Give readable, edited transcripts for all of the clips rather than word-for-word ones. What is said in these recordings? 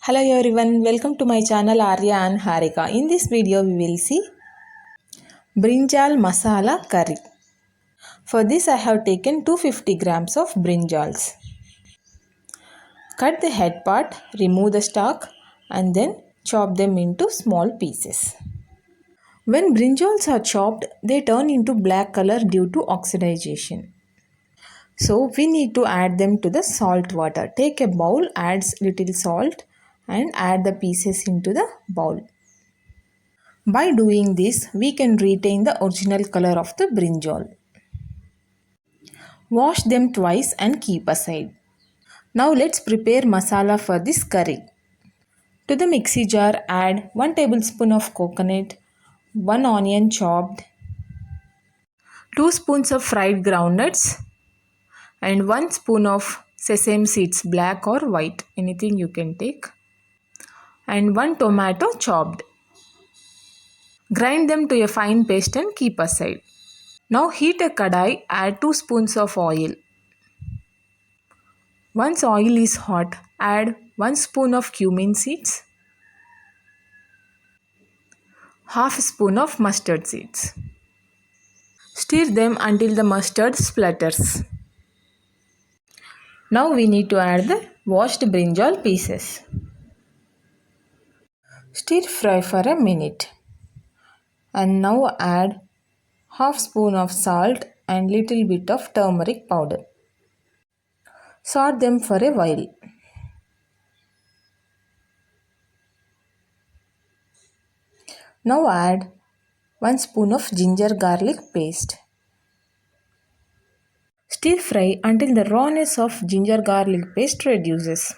Hello everyone, welcome to my channel Arya and Harika. In this video we will see Brinjal masala curry. For this I have taken 250 grams of brinjals. Cut the head part, remove the stalk and then chop them into small pieces. When brinjals are chopped, they turn into black color due to oxidization. So we need to add them to the salt water. Take a bowl, add little salt and add the pieces into the bowl. By doing this, we can retain the original color of the brinjal. Wash them twice and keep aside. Now let's prepare masala for this curry. To the mixie jar, add 1 tablespoon of coconut, 1 onion chopped, 2 spoons of fried groundnuts, and 1 spoon of sesame seeds, black or white, anything you can take, and 1 tomato chopped. Grind them to a fine paste and keep aside. Now heat a kadai, add 2 spoons of oil. Once oil is hot, add 1 spoon of cumin seeds, half spoon of mustard seeds. Stir them until the mustard splatters. Now we need to add the washed brinjal pieces. Stir fry for a minute. And now add half spoon of salt and little bit of turmeric powder. Saute them for a while. Now add 1 spoon of ginger garlic paste. Stir fry until the rawness of ginger garlic paste reduces.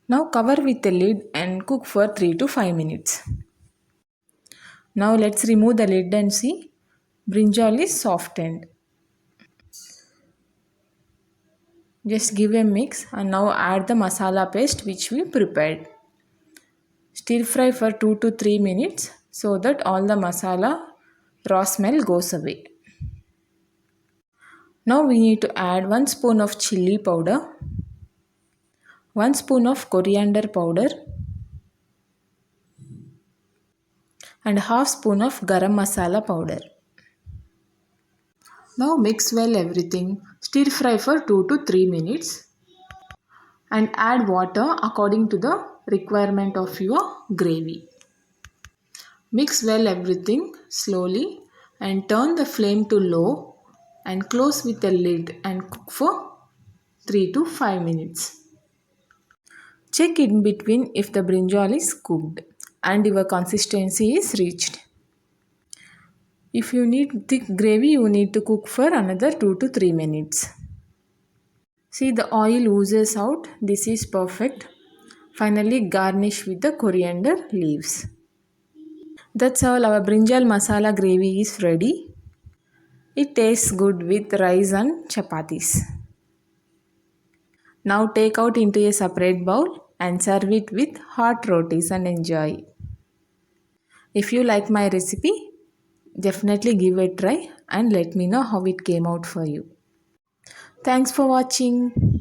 Now cover with a lid and cook for 3 to 5 minutes. Now let's remove the lid and see. Brinjal is softened. Just give a mix and now add the masala paste which we prepared. Stir fry for 2 to 3 minutes so that all the masala raw smell goes away. Now we need to add 1 spoon of chilli powder, 1 spoon of coriander powder and half spoon of garam masala powder. Now mix well everything. Stir fry for 2 to 3 minutes and add water according to the requirement of your gravy. Mix well everything slowly and turn the flame to low and close with the lid and cook for 3 to 5 minutes. Check in between if the brinjal is cooked and your consistency is reached. If you need thick gravy, you need to cook for another 2 to 3 minutes. See, the oil oozes out. This is perfect. Finally, garnish with the coriander leaves. That's all, our brinjal masala gravy is ready. It tastes good with rice and chapathis. Now take out into a separate bowl and serve it with hot rotis and enjoy. If you like my recipe, definitely give it a try and let me know how it came out for you. Thanks for watching.